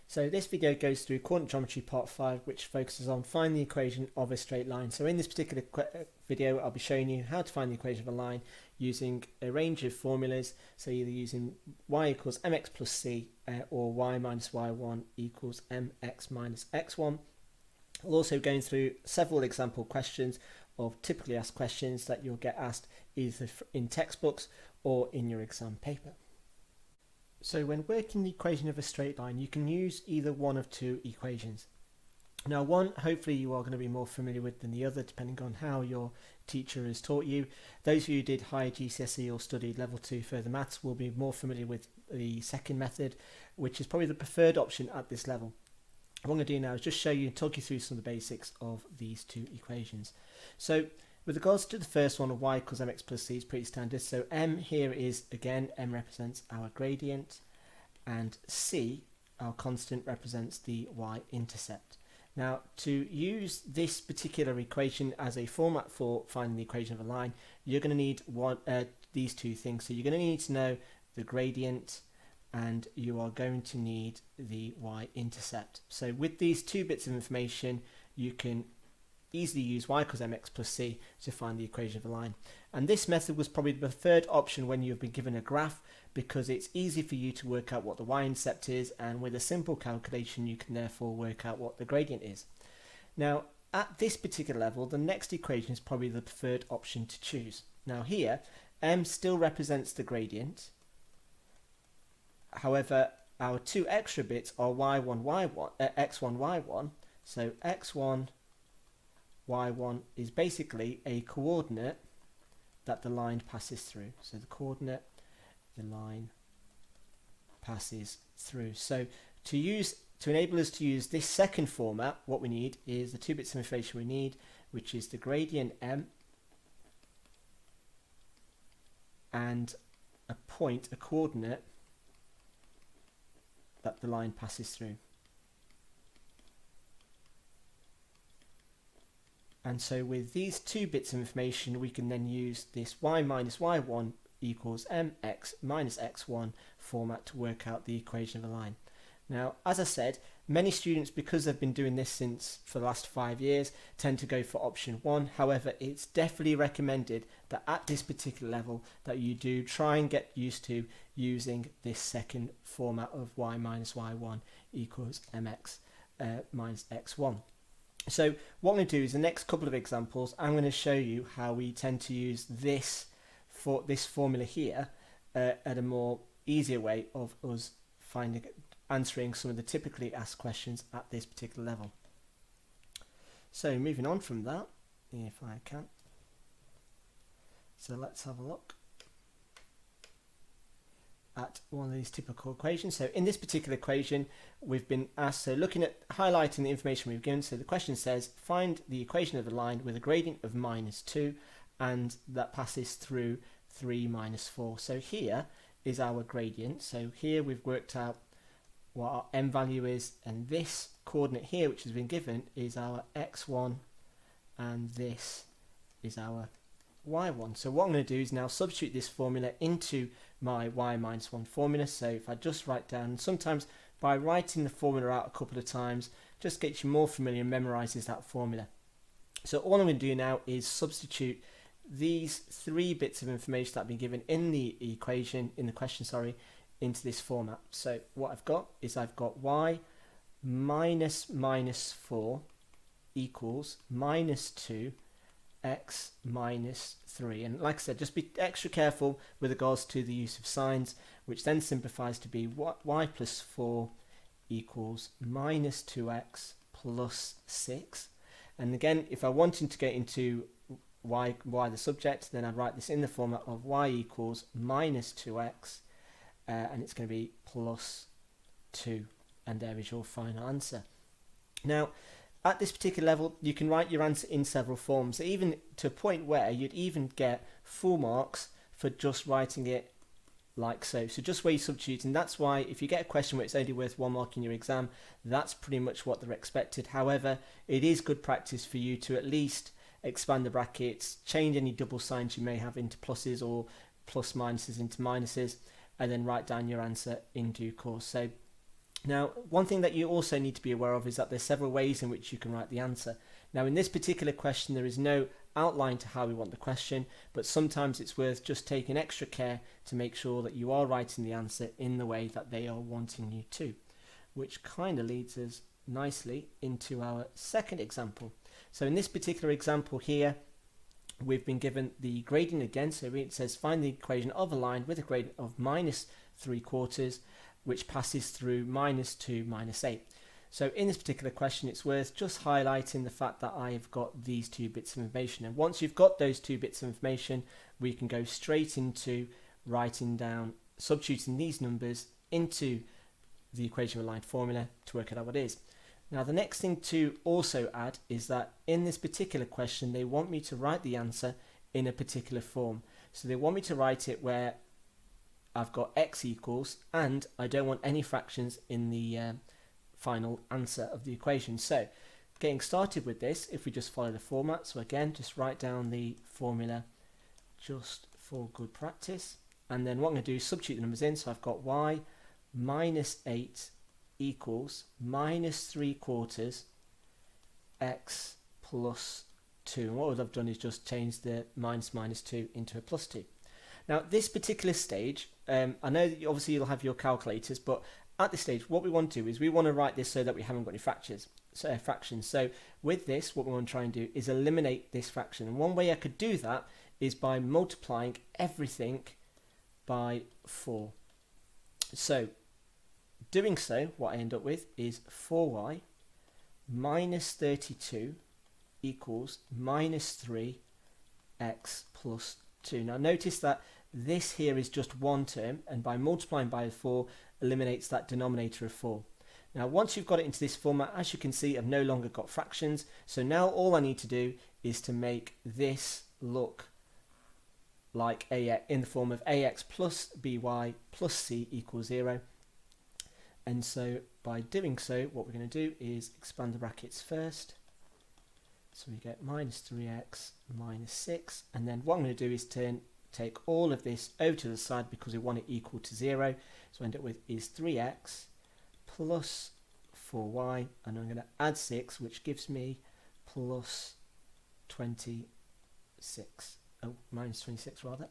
So this video goes through coordinate geometry part 5, which focuses on finding the equation of a straight line. So in this particular video I'll be showing you how to find the equation of a line using a range of formulas, so either using y equals mx plus c or y minus y1 equals mx minus x1. I'll also going through several example questions of typically asked questions that you'll get asked either in textbooks or in your exam paper. So when working the equation of a straight line, you can use either one of two equations. Now one, hopefully you are going to be more familiar with than the other, depending on how your teacher has taught you. Those of you who did higher GCSE or studied level 2 further maths will be more familiar with the second method, which is probably the preferred option at this level. What I'm going to do now is just show you and talk you through some of the basics of these two equations. So with regards to the first one of y equals mx plus c is pretty standard. So m here is, again, m represents our gradient, and c, our constant, represents the y-intercept. Now, to use this particular equation as a format for finding the equation of a line, you're going to need these two things. So you're going to need to know the gradient, and you are going to need the y-intercept. So with these two bits of information, you can easily use y equals mx plus c to find the equation of a line. And this method was probably the preferred option when you've been given a graph, because it's easy for you to work out what the y-intercept is, and with a simple calculation you can therefore work out what the gradient is. Now at this particular level, the next equation is probably the preferred option to choose. Now here, m still represents the gradient. However, our two extra bits are y1, y1, x1, y1. So x1, y1 is basically a coordinate that the line passes through. So the coordinate the line passes through. So to enable us to use this second format, what we need is the two bits of information we need, which is the gradient m and a point, a coordinate that the line passes through. And so with these two bits of information, we can then use this y minus y1 equals mx minus x1 format to work out the equation of a line. Now, as I said, many students, because they've been doing this for the last 5 years, tend to go for option 1. However, it's definitely recommended that at this particular level that you do try and get used to using this second format of y minus y1 equals mx minus x1. So what I'm going to do is the next couple of examples, I'm going to show you how we tend to use this formula here at a more easier way of us answering some of the typically asked questions at this particular level. So moving on from that, if I can. So let's have a look at one of these typical equations. So in this particular equation, we've been asked, so looking at highlighting the information we've given, so the question says find the equation of the line with a gradient of -2 and that passes through 3 minus 4. So here is our gradient. So here we've worked out what our m value is, and this coordinate here which has been given is our x1 and this is our y1. So what I'm going to do is now substitute this formula into my y minus 1 formula. So if I just write down, sometimes by writing the formula out a couple of times just gets you more familiar and memorizes that formula. So all I'm going to do now is substitute these three bits of information that have been given in the equation, in the question, sorry, into this format. So what I've got is I've got y minus -4 equals -2 x minus 3, and like I said, just be extra careful with regards to the use of signs, which then simplifies to be y plus 4 equals -2x plus 6. And again, if I wanted to get into y the subject, then I'd write this in the format of y equals -2x and it's going to be plus 2, and there is your final answer. Now at this particular level, you can write your answer in several forms, even to a point where you'd even get full marks for just writing it like so. So just where you substitute, and that's why if you get a question where it's only worth 1 mark in your exam, that's pretty much what they're expected. However, it is good practice for you to at least expand the brackets, change any double signs you may have into pluses or plus minuses into minuses, and then write down your answer in due course. So Now, one thing that you also need to be aware of is that there's several ways in which you can write the answer. Now, in this particular question, there is no outline to how we want the question, but sometimes it's worth just taking extra care to make sure that you are writing the answer in the way that they are wanting you to, which kind of leads us nicely into our second example. So in this particular example here, we've been given the gradient again. So it says find the equation of a line with a gradient of minus 3/4, which passes through -2, -8. So in this particular question, it's worth just highlighting the fact that I've got these two bits of information. And once you've got those two bits of information, we can go straight into writing down, substituting these numbers into the equation of a line formula to work out what it is. Now, the next thing to also add is that in this particular question, they want me to write the answer in a particular form. So they want me to write it where I've got x equals, and I don't want any fractions in the final answer of the equation. So getting started with this, if we just follow the format, so again, just write down the formula just for good practice. And then what I'm going to do is substitute the numbers in. So I've got y minus 8 equals minus 3/4 x plus 2. And what I've done is just change the minus 2 into a plus 2. Now, at this particular stage, I know that obviously you'll have your calculators, but at this stage, what we want to do is we want to write this so that we haven't got any fractions. So with this, what we want to try and do is eliminate this fraction. And one way I could do that is by multiplying everything by 4. So doing so, what I end up with is 4y minus 32 equals minus 3x plus 2. Now notice that this here is just one term, and by multiplying by 4 eliminates that denominator of 4. Now once you've got it into this format, as you can see, I've no longer got fractions, so now all I need to do is to make this look like ax in the form of ax plus by plus c equals 0. And so by doing so, what we're going to do is expand the brackets first. So we get minus 3x minus 6, and then what I'm going to do is take all of this over to the side because we want it equal to 0. So I end up with is 3x plus 4y, and I'm going to add 6, which gives me plus 26. Oh, minus 26 rather.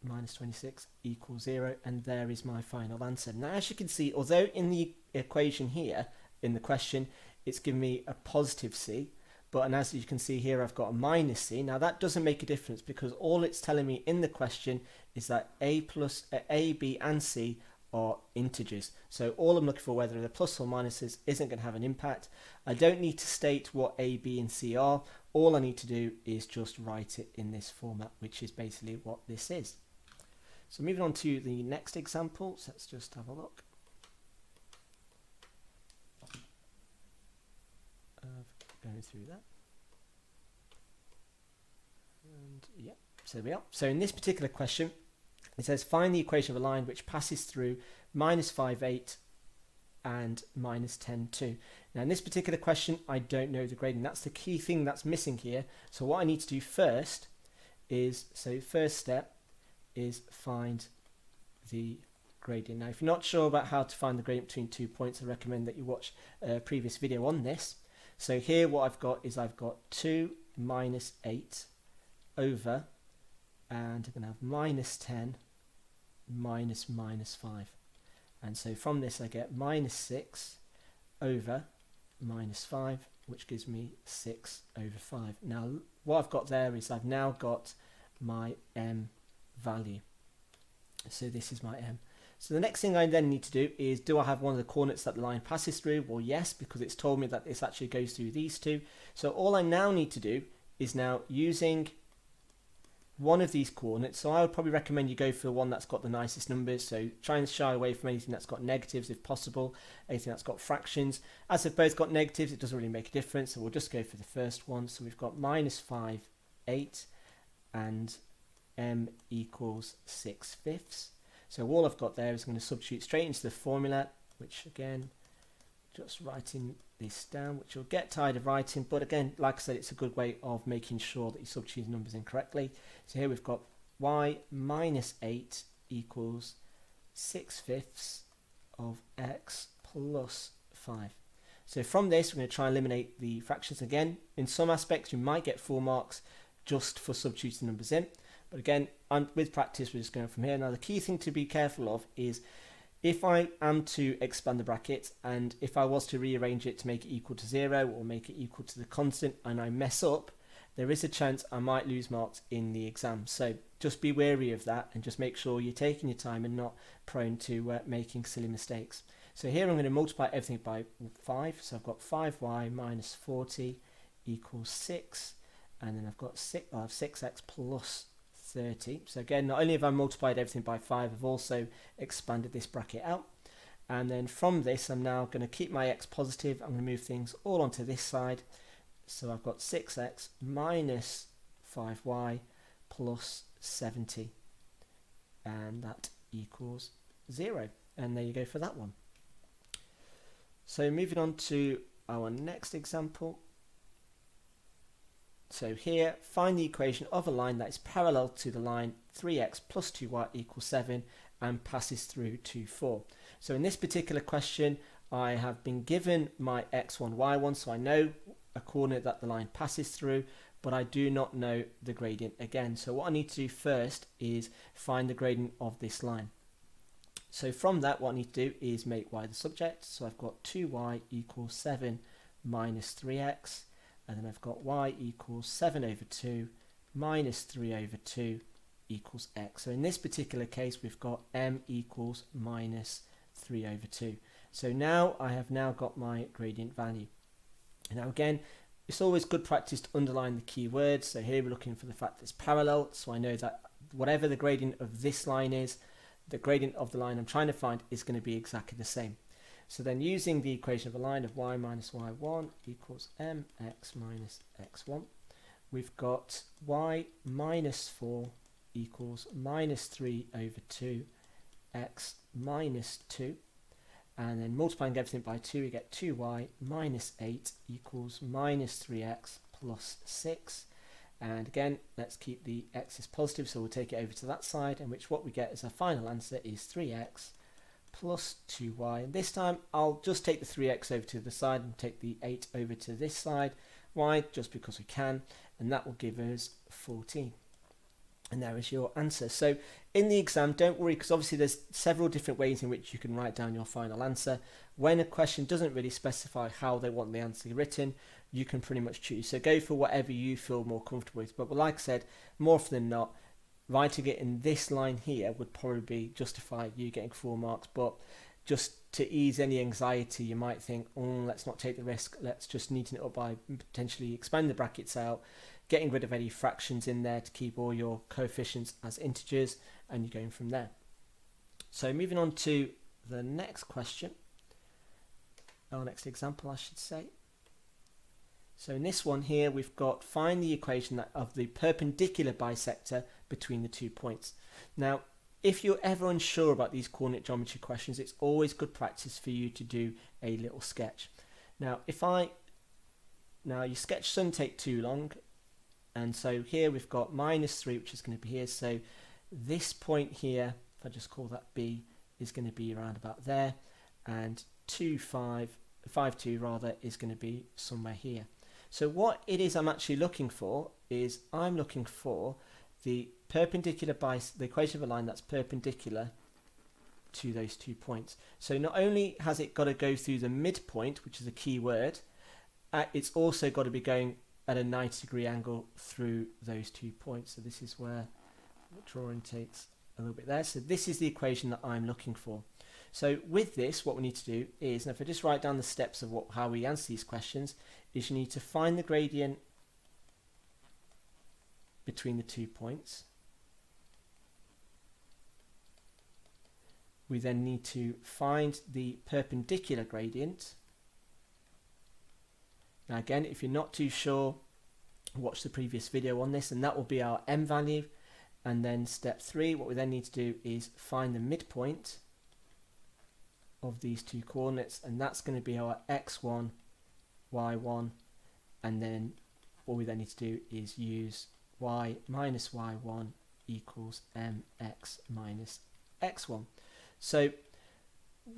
Minus 26 equals 0, and there is my final answer. Now, as you can see, although in the equation here, in the question, it's giving me a positive c, and as you can see here, I've got a minus c. Now, that doesn't make a difference because all it's telling me in the question is that a, b, and c are integers. So all I'm looking for, whether they're plus or minuses, isn't going to have an impact. I don't need to state what a, b, and c are. All I need to do is just write it in this format, which is basically what this is. So moving on to the next example, so let's just have a look. Going through that. And yeah, so there we are. So in this particular question, it says find the equation of a line which passes through minus 5/8 and minus 10/2. Now in this particular question, I don't know the gradient. That's the key thing that's missing here. So what I need to do first is, first step is find the gradient. Now if you're not sure about how to find the gradient between 2 points, I recommend that you watch a previous video on this. So here what I've got is I've got 2 minus 8 over, and I'm going to have minus 10 minus minus 5. And so from this I get minus 6 over minus 5, which gives me 6 over 5. Now what I've got there is I've now got my m value. So this is my m. So the next thing I then need to do is, do I have one of the coordinates that the line passes through? Well, yes, because it's told me that this actually goes through these two. So all I now need to do is now using one of these coordinates. So I would probably recommend you go for the one that's got the nicest numbers. So try and shy away from anything that's got negatives if possible, anything that's got fractions. As they've both got negatives, it doesn't really make a difference. So we'll just go for the first one. So we've got minus 5/8 and m equals 6/5. So all I've got there is I'm going to substitute straight into the formula, which again, just writing this down, which you'll get tired of writing, but again, like I said, it's a good way of making sure that you substitute numbers in correctly. So here we've got y minus 8 equals 6/5 of x plus 5. So from this, we're going to try and eliminate the fractions again. In some aspects, you might get 4 marks just for substituting numbers in. But again, with practice, we're just going from here. Now, the key thing to be careful of is if I am to expand the bracket and if I was to rearrange it to make it equal to 0 or make it equal to the constant and I mess up, there is a chance I might lose marks in the exam. So just be wary of that and just make sure you're taking your time and not prone to making silly mistakes. So here I'm going to multiply everything by 5. So I've got 5y minus 40 equals 6. And then I've got 6x plus 30. So again, not only have I multiplied everything by 5, I've also expanded this bracket out. And then from this, I'm now going to keep my x positive. I'm going to move things all onto this side. So I've got 6x minus 5y plus 70. And that equals 0. And there you go for that one. So moving on to our next example. So here, find the equation of a line that is parallel to the line 3x plus 2y equals 7 and passes through to 4. So in this particular question, I have been given my x1, y1, so I know a coordinate that the line passes through, but I do not know the gradient again. So what I need to do first is find the gradient of this line. So from that, what I need to do is make y the subject. So I've got 2y equals 7 minus 3x. And then I've got y equals 7 over 2 minus 3 over 2 equals x. So in this particular case, we've got m equals minus 3 over 2. So now I have now got my gradient value. And now again, it's always good practice to underline the key words. So here we're looking for the fact that it's parallel. So I know that whatever the gradient of this line is, the gradient of the line I'm trying to find is going to be exactly the same. So then using the equation of a line of y minus y1 equals mx minus x1, we've got y minus 4 equals minus 3 over 2 x minus 2. And then multiplying everything by 2, we get 2y minus 8 equals minus 3x plus 6. And again, let's keep the x's positive, so we'll take it over to that side, in which what we get as our final answer is 3x plus 2y. And this time, I'll just take the 3x over to the side and take the 8 over to this side. Why? Just because we can. And that will give us 14. And there is your answer. So in the exam, don't worry, because obviously there's several different ways in which you can write down your final answer. When a question doesn't really specify how they want the answer written, you can pretty much choose. So go for whatever you feel more comfortable with. But like I said, more often than not, writing it in this line here would probably justify you getting 4 marks. But just to ease any anxiety, you might think, let's not take the risk. Let's just neaten it up by potentially expand the brackets out, getting rid of any fractions in there to keep all your coefficients as integers, and you're going from there. So moving on to the next question, our next example, I should say. So in this one here, we've got find the equation of the perpendicular bisector between the 2 points. Now, if you're ever unsure about these coordinate geometry questions, it's always good practice for you to do a little sketch. Now, your sketch shouldn't take too long. And so here we've got minus 3, which is going to be here. So this point here, if I just call that B, is going to be around about there. And 2, 5, 2 rather, is going to be somewhere here. So what it is I'm actually looking for is I'm looking for the the equation of a line that's perpendicular to those 2 points. So not only has it got to go through the midpoint, which is a key word, it's also got to be going at a 90-degree angle through those 2 points. So this is where the drawing takes a little bit there. So this is the equation that I'm looking for. So with this, what we need to do is, and if I just write down the steps of how we answer these questions, is you need to find the gradient between the 2 points. We then need to find the perpendicular gradient. Now again, if you're not too sure, watch the previous video on this, and that will be our m value. And then step 3, what we then need to do is find the midpoint of these 2 coordinates, and that's going to be our x1, y1, and then what we then need to do is use y minus y1 equals mx minus x1. So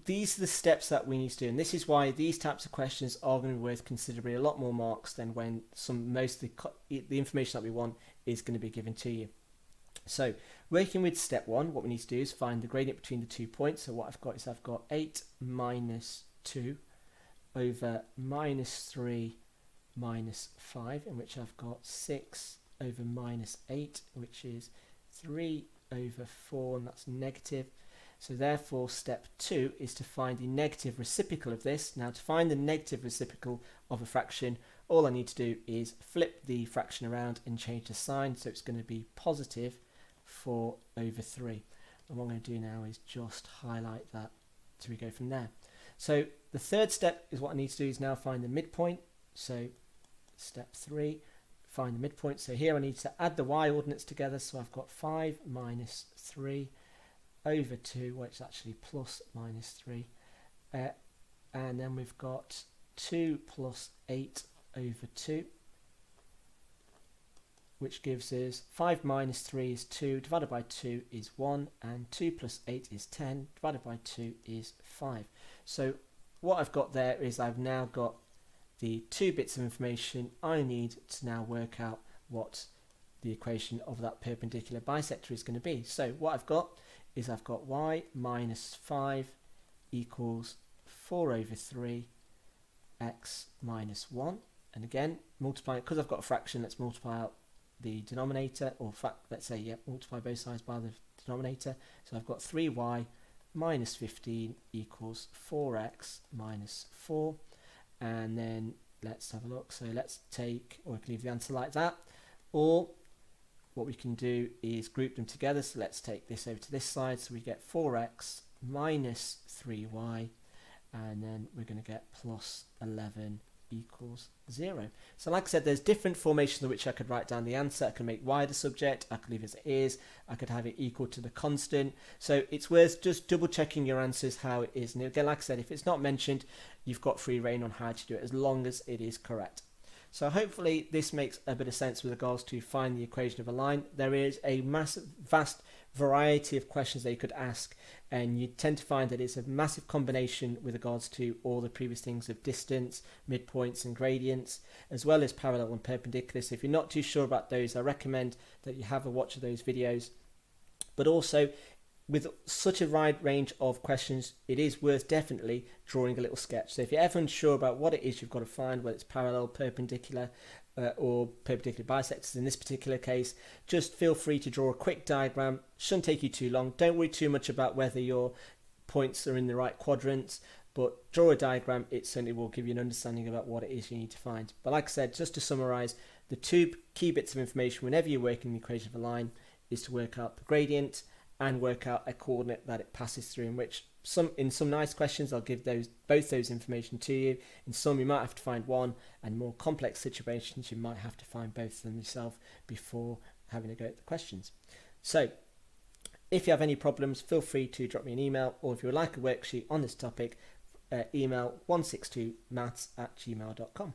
these are the steps that we need to do, and this is why these types of questions are going to be worth considerably a lot more marks than when most of the information that we want is going to be given to you. So working with step 1, what we need to do is find the gradient between the 2 points. So what I've got is I've got 8 minus 2 over minus 3 minus 5, in which I've got 6 over minus 8, which is 3 over 4, and that's negative. So therefore step 2 is to find the negative reciprocal of this. Now to find the negative reciprocal of a fraction, all I need to do is flip the fraction around and change the sign, so it's going to be positive 4 over 3. And what I'm going to do now is just highlight that so we go from there. So the third step is what I need to do is now find the midpoint. So step 3, find the midpoint. So here I need to add the y ordinates together, so I've got 5 minus 3 over 2, which is actually plus minus 3, and then we've got 2 plus 8 over 2, which gives us 5 minus 3 is 2, divided by 2 is 1, and 2 plus 8 is 10, divided by 2 is 5. So what I've got there is I've now got the 2 bits of information I need to now work out what the equation of that perpendicular bisector is going to be. So what I've got is I've got y minus 5 equals 4 over 3 x minus 1. And again, multiply, because I've got a fraction, let's multiply out the denominator, or let's say, yeah, multiply both sides by the denominator. So I've got 3y minus 15 equals 4x minus 4. And then let's have a look. So let's take, or we can leave the answer like that, or what we can do is group them together. So let's take this over to this side. So we get 4x minus 3y, and then we're going to get plus 11 equals 0. So like I said, there's different formations in which I could write down the answer. I can make y the subject, I could leave it as it is, I could have it equal to the constant. So it's worth just double checking your answers how it is. And again, like I said, if it's not mentioned, you've got free reign on how to do it as long as it is correct. So hopefully this makes a bit of sense with regards to find the equation of a line. There is a vast variety of questions that you could ask, and you tend to find that it's a massive combination with regards to all the previous things of distance, midpoints and gradients, as well as parallel and perpendicular. So if you're not too sure about those, I recommend that you have a watch of those videos. But also, with such a wide range of questions, it is worth definitely drawing a little sketch. So if you're ever unsure about what it is you've got to find, whether it's parallel, perpendicular, or perpendicular bisectors in this particular case, just feel free to draw a quick diagram. Shouldn't take you too long. Don't worry too much about whether your points are in the right quadrants, but draw a diagram. It certainly will give you an understanding about what it is you need to find. But like I said, just to summarize, the 2 key bits of information whenever you're working the equation of a line is to work out the gradient and work out a coordinate that it passes through, in which in some nice questions I'll give both those information to you. In some you might have to find one, and more complex situations you might have to find both of them yourself before having a go at the questions. So if you have any problems, feel free to drop me an email, or if you would like a worksheet on this topic, email 162maths@gmail.com.